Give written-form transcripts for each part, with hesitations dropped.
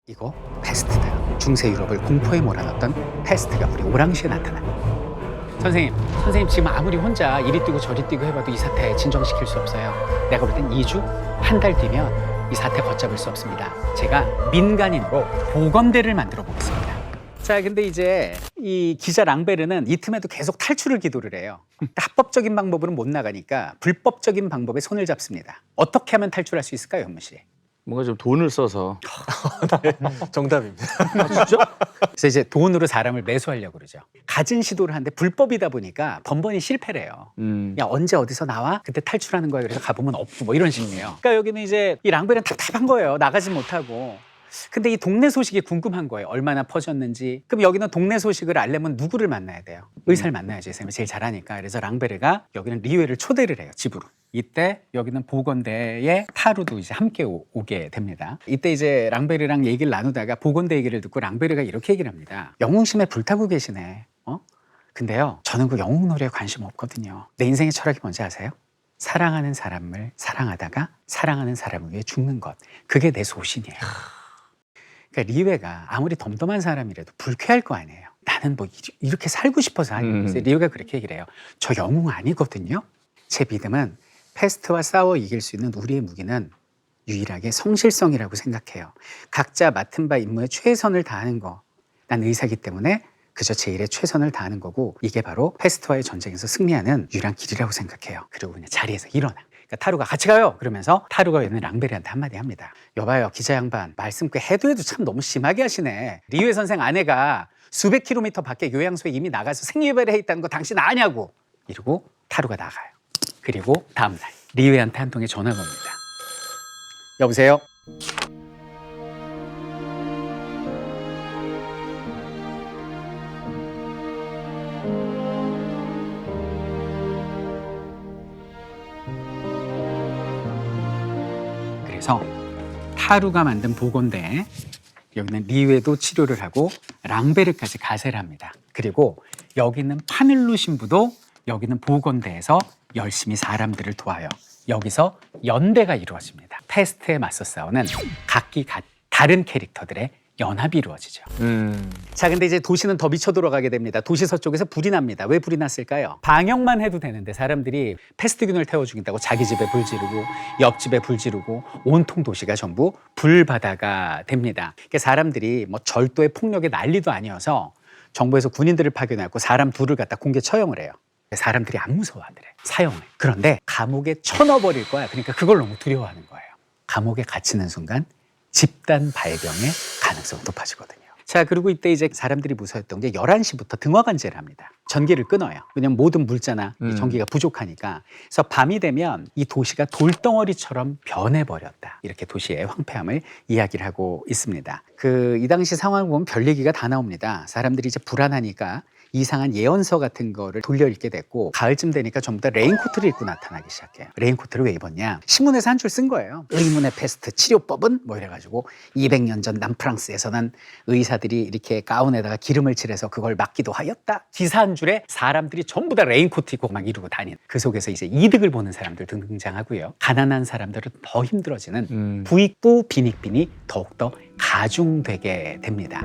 이거 패스트다. 중세 유럽을 공포에 몰아넣었던 패스트가 우리 오랑시에 나타나. 선생님 지금 아무리 혼자 이리 뛰고 저리 뛰고 해봐도 이 사태 진정시킬 수 없어요. 내가 볼 땐 2주, 한 달 뒤면 이 사태 걷잡을 수 없습니다. 제가 민간인으로 보건대를 만들어 보겠습니다. 자, 근데 이제 이 기자 랑베르는 이 틈에도 계속 탈출을 기도를 해요. 합법적인 방법으로는 못 나가니까 불법적인 방법에 손을 잡습니다. 어떻게 하면 탈출할 수 있을까요, 현무 씨? 뭔가 좀 돈을 써서. 정답입니다. 그래서 이제 돈으로 사람을 매수하려고 그러죠. 가진 시도를 하는데 불법이다 보니까 번번이 실패래요. 야, 언제 어디서 나와? 그때 탈출하는 거야. 그래서 가보면 없고 뭐 이런 식이에요. 그러니까 여기는 이제 이 랑베르는 답답한 거예요. 나가지 못하고. 근데 이 동네 소식이 궁금한 거예요. 얼마나 퍼졌는지. 그럼 여기는 동네 소식을 알려면 누구를 만나야 돼요? 의사를 만나야죠. 이 사람이 제일 잘하니까. 그래서 랑베르가 여기는 리웨를 초대를 해요. 집으로. 이때 여기는 보건대에 타루도 이제 함께 오게 됩니다. 이때 이제 랑베르랑 얘기를 나누다가 보건대 얘기를 듣고 랑베르가 이렇게 얘기를 합니다. 영웅심에 불타고 계시네. 근데요, 저는 그 영웅 놀이에 관심 없거든요. 내 인생의 철학이 뭔지 아세요? 사랑하는 사람을 사랑하다가 사랑하는 사람을 위해 죽는 것. 그게 내 소신이에요. 그러니까 리웨가 아무리 덤덤한 사람이라도 불쾌할 거 아니에요. 나는 뭐 이렇게 살고 싶어서 하는 거예요. 리웨가 그렇게 얘기를 해요. 저 영웅 아니거든요. 제 믿음은 패스트와 싸워 이길 수 있는 우리의 무기는 유일하게 성실성이라고 생각해요. 각자 맡은 바 임무에 최선을 다하는 거. 난 의사기 때문에 그저 제 일에 최선을 다하는 거고 이게 바로 패스트와의 전쟁에서 승리하는 유일한 길이라고 생각해요. 그리고 그냥 자리에서 일어나. 그러니까 타루가 같이 가요. 그러면서 타루가 있는 랑베르한테 한마디 합니다. 여봐요, 기자 양반. 말씀 꽤 해도 참 너무 심하게 하시네. 리웨 선생 아내가 수백 킬로미터 밖에 요양소에 이미 나가서 생리배를 해 있다는 거 당신 아냐고. 이러고 타루가 나가요. 그리고 다음날 리웨한테 한 통의 전화가 옵니다. 여보세요? 그래서 타루가 만든 보건대에 여기는 리웨도 치료를 하고 랑베르까지 가세를 합니다. 그리고 여기는 파밀루 신부도 여기는 보건대에서 열심히 사람들을 도와요. 여기서 연대가 이루어집니다. 패스트에 맞서 싸우는 각기 다른 캐릭터들의 연합이 이루어지죠. 자, 근데 이제 도시는 더 미쳐 돌아가게 됩니다. 도시 서쪽에서 불이 납니다. 왜 불이 났을까요? 방역만 해도 되는데 사람들이 패스트균을 태워 죽인다고 자기 집에 불 지르고 옆집에 불 지르고 온통 도시가 전부 불바다가 됩니다. 그러니까 사람들이 뭐 절도의 폭력의 난리도 아니어서 정부에서 군인들을 파견해갖고 사람 둘을 갖다 공개 처형을 해요. 사람들이 안 무서워하더래, 사형을. 그런데 감옥에 쳐넣어버릴 거야. 그러니까 그걸 너무 두려워하는 거예요. 감옥에 갇히는 순간 집단 발병의 가능성이 높아지거든요. 자, 그리고 이때 이제 사람들이 무서웠던 게 11시부터 등화관제를 합니다. 전기를 끊어요. 왜냐면 모든 물자나 전기가 부족하니까. 그래서 밤이 되면 이 도시가 돌덩어리처럼 변해버렸다. 이렇게 도시의 황폐함을 이야기를 하고 있습니다. 이 당시 상황을 보면 별 얘기가 다 나옵니다. 사람들이 이제 불안하니까 이상한 예언서 같은 거를 돌려 읽게 됐고, 가을쯤 되니까 전부 다 레인코트를 입고 나타나기 시작해요. 레인코트를 왜 입었냐? 신문에서 한 줄 쓴 거예요. 의문의 패스트 치료법은? 뭐 이래가지고 200년 전 남프랑스에서는 의사들이 이렇게 가운에다가 기름을 칠해서 그걸 막기도 하였다. 기사 한 줄에 사람들이 전부 다 레인코트 입고 막 이러고 다니는. 그 속에서 이제 이득을 보는 사람들 등장하고요. 가난한 사람들은 더 힘들어지는 부익부 빈익빈이 더욱더 가중되게 됩니다.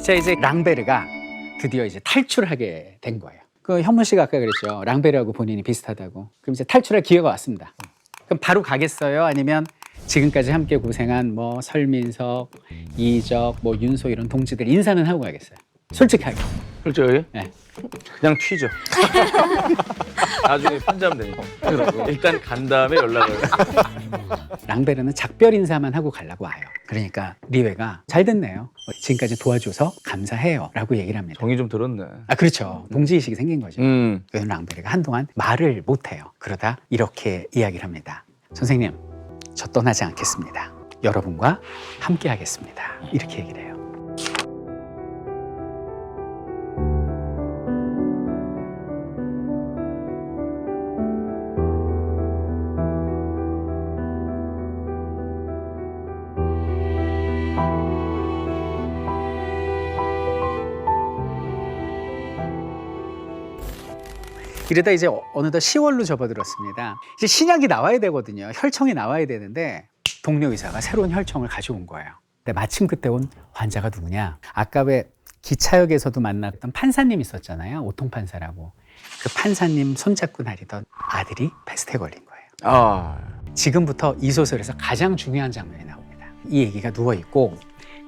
자, 이제 랑베르가 드디어 이제 탈출하게 된 거예요. 그 현무 씨가 아까 그랬죠. 랑베르하고 본인이 비슷하다고. 그럼 이제 탈출할 기회가 왔습니다. 그럼 바로 가겠어요? 아니면 지금까지 함께 고생한 뭐 설민석, 이적, 뭐 윤소 이런 동지들 인사는 하고 가겠어요? 솔직하게. 솔직히 네. 그냥 튀죠. 나중에 편지하면 되니까. 일단 간 다음에 연락을. 랑베르는 작별 인사만 하고 가려고 와요. 그러니까 리웨가 잘 됐네요. 지금까지 도와줘서 감사해요. 라고 얘기를 합니다. 정이 좀 들었네. 그렇죠. 동지의식이 생긴 거죠. 그래서 랑베르가 한동안 말을 못해요. 그러다 이렇게 이야기를 합니다. 선생님, 저 떠나지 않겠습니다. 여러분과 함께 하겠습니다. 이렇게 얘기를 해요. 이러다 이제 어느덧 10월로 접어들었습니다. 이제 신약이 나와야 되거든요. 혈청이 나와야 되는데 동료 의사가 새로운 혈청을 가져온 거예요. 근데 마침 그때 온 환자가 누구냐? 아까 왜 기차역에서도 만났던 판사님 있었잖아요. 오통판사라고. 그 판사님 손잡고 다니던 아들이 패스트에 걸린 거예요. 아, 지금부터 이 소설에서 가장 중요한 장면이 나옵니다. 이 애기가 누워있고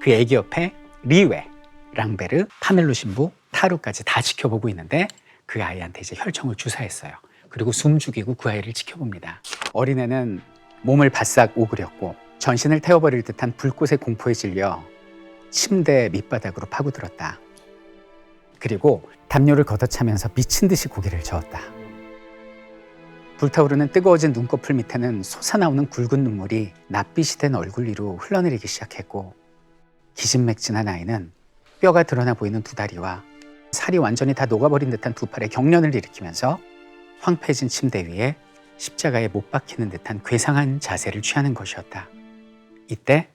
그 애기 옆에 리웨, 랑베르, 파멜로 신부, 타루까지 다 지켜보고 있는데 그 아이한테 이제 혈청을 주사했어요. 그리고 숨 죽이고 그 아이를 지켜봅니다. 어린애는 몸을 바싹 오그렸고 전신을 태워버릴 듯한 불꽃의 공포에 질려 침대 밑바닥으로 파고들었다. 그리고 담요를 걷어차면서 미친 듯이 고개를 저었다. 불타오르는 뜨거워진 눈꺼풀 밑에는 솟아나오는 굵은 눈물이 낯빛이 된 얼굴 위로 흘러내리기 시작했고 기진맥진한 아이는 뼈가 드러나 보이는 두 다리와 살이 완전히 다 녹아버린 듯한 두 팔에 경련을 일으키면서 황폐해진 침대 위에 십자가에 못 박히는 듯한 괴상한 자세를 취하는 것이었다. 이때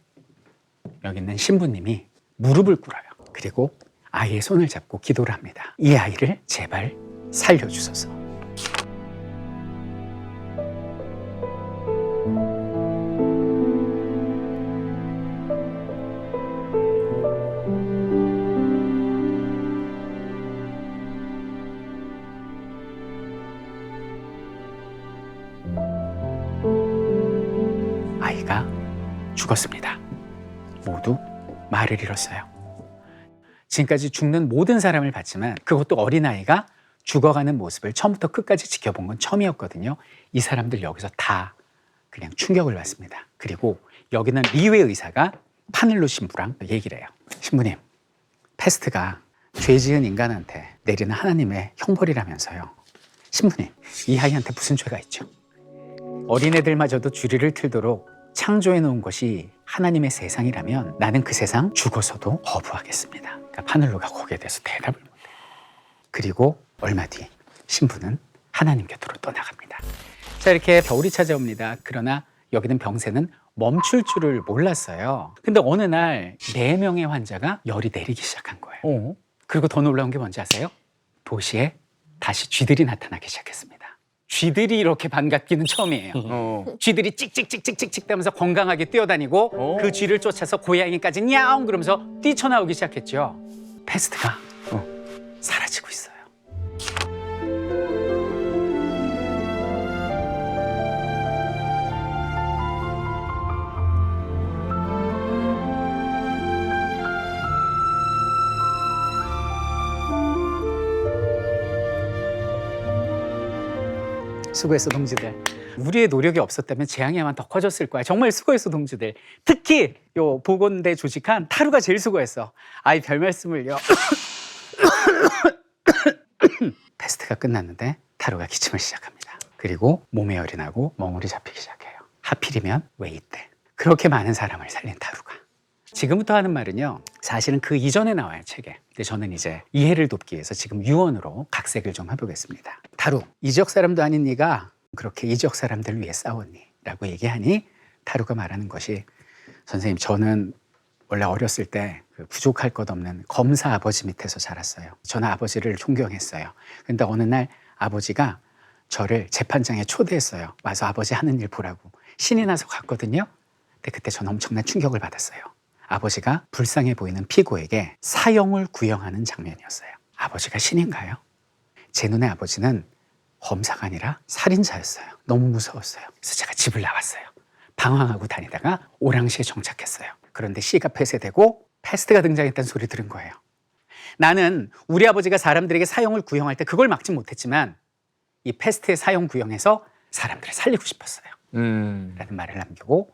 여기 있는 신부님이 무릎을 꿇어요. 그리고 아이의 손을 잡고 기도를 합니다. 이 아이를 제발 살려주소서. 아이가 죽었습니다. 모두 말을 잃었어요. 지금까지 죽는 모든 사람을 봤지만 그것도 어린아이가 죽어가는 모습을 처음부터 끝까지 지켜본 건 처음이었거든요. 이 사람들 여기서 다 그냥 충격을 받습니다. 그리고 여기는 리웨 의사가 파넬로 신부랑 얘기를 해요. 신부님, 패스트가 죄 지은 인간한테 내리는 하나님의 형벌이라면서요. 신부님, 이 아이한테 무슨 죄가 있죠? 어린애들마저도 주리를 틀도록 창조해 놓은 것이 하나님의 세상이라면 나는 그 세상 죽어서도 거부하겠습니다. 그러니까 파넬로가 거기에 대해서 대답을 못해요. 그리고 얼마 뒤 신부는 하나님 곁으로 떠나갑니다. 자, 이렇게 겨울이 찾아옵니다. 그러나 여기는 병세는 멈출 줄을 몰랐어요. 근데 어느 날 4명의 환자가 열이 내리기 시작한 거예요. 그리고 더 놀라운 게 뭔지 아세요? 도시에 다시 쥐들이 나타나기 시작했습니다. 쥐들이 이렇게 반갑기는 처음이에요. 쥐들이 찍찍찍찍찍찍 대면서 건강하게 뛰어다니고 그 쥐를 쫓아서 고양이까지 냐옹 그러면서 뛰쳐나오기 시작했죠. 패스트가 사라지고 있어요. 수고했어 동지들. 우리의 노력이 없었다면 재앙이 아마 더 커졌을 거야. 정말 수고했어 동지들. 특히 요 보건대 조직한 타루가 제일 수고했어. 아이 별 말씀을요. 패스트가 끝났는데 타루가 기침을 시작합니다. 그리고 몸에 열이 나고 멍울이 잡히기 시작해요. 하필이면 왜 이때 그렇게 많은 사람을 살린 타루가. 지금부터 하는 말은요, 사실은 그 이전에 나와요, 책에. 근데 저는 이제 이해를 돕기 위해서 지금 유언으로 각색을 좀 해보겠습니다. 타루, 이 지역 사람도 아닌 네가 그렇게 이 지역 사람들을 위해 싸웠니? 라고 얘기하니 타루가 말하는 것이, 선생님, 저는 원래 어렸을 때 그 부족할 것 없는 검사 아버지 밑에서 자랐어요. 저는 아버지를 존경했어요. 근데 어느 날 아버지가 저를 재판장에 초대했어요. 와서 아버지 하는 일 보라고. 신이 나서 갔거든요. 근데 그때 저는 엄청난 충격을 받았어요. 아버지가 불쌍해 보이는 피고에게 사형을 구형하는 장면이었어요. 아버지가 신인가요? 제 눈에 아버지는 검사가 아니라 살인자였어요. 너무 무서웠어요. 그래서 제가 집을 나왔어요. 방황하고 다니다가 오랑시에 정착했어요. 그런데 시가 폐쇄되고 패스트가 등장했다는 소리 들은 거예요. 나는 우리 아버지가 사람들에게 사형을 구형할 때 그걸 막지 못했지만 이 패스트의 사형 구형에서 사람들을 살리고 싶었어요. 라는 말을 남기고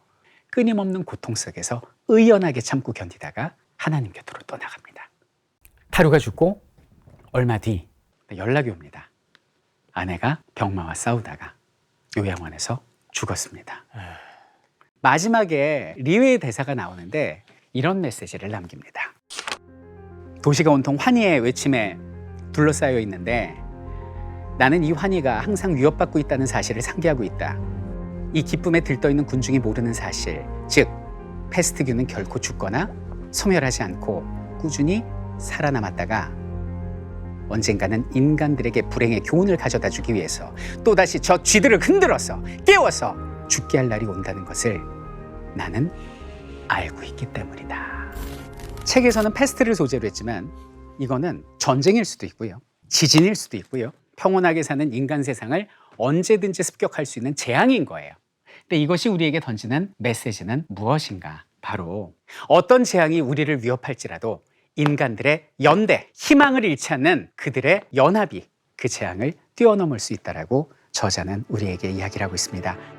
끊임없는 고통 속에서 의연하게 참고 견디다가 하나님 곁으로 떠나갑니다. 타루가 죽고 얼마 뒤 연락이 옵니다. 아내가 병마와 싸우다가 요양원에서 죽었습니다. 마지막에 리웨의 대사가 나오는데 이런 메시지를 남깁니다. 도시가 온통 환희의 외침에 둘러싸여 있는데 나는 이 환희가 항상 위협받고 있다는 사실을 상기하고 있다. 이 기쁨에 들떠있는 군중이 모르는 사실, 즉 패스트균은 결코 죽거나 소멸하지 않고 꾸준히 살아남았다가 언젠가는 인간들에게 불행의 교훈을 가져다 주기 위해서 또다시 저 쥐들을 흔들어서 깨워서 죽게 할 날이 온다는 것을 나는 알고 있기 때문이다. 책에서는 패스트를 소재로 했지만 이거는 전쟁일 수도 있고요. 지진일 수도 있고요. 평온하게 사는 인간 세상을 언제든지 습격할 수 있는 재앙인 거예요. 근데 이것이 우리에게 던지는 메시지는 무엇인가? 바로 어떤 재앙이 우리를 위협할지라도 인간들의 연대, 희망을 잃지 않는 그들의 연합이 그 재앙을 뛰어넘을 수 있다라고 저자는 우리에게 이야기를 하고 있습니다.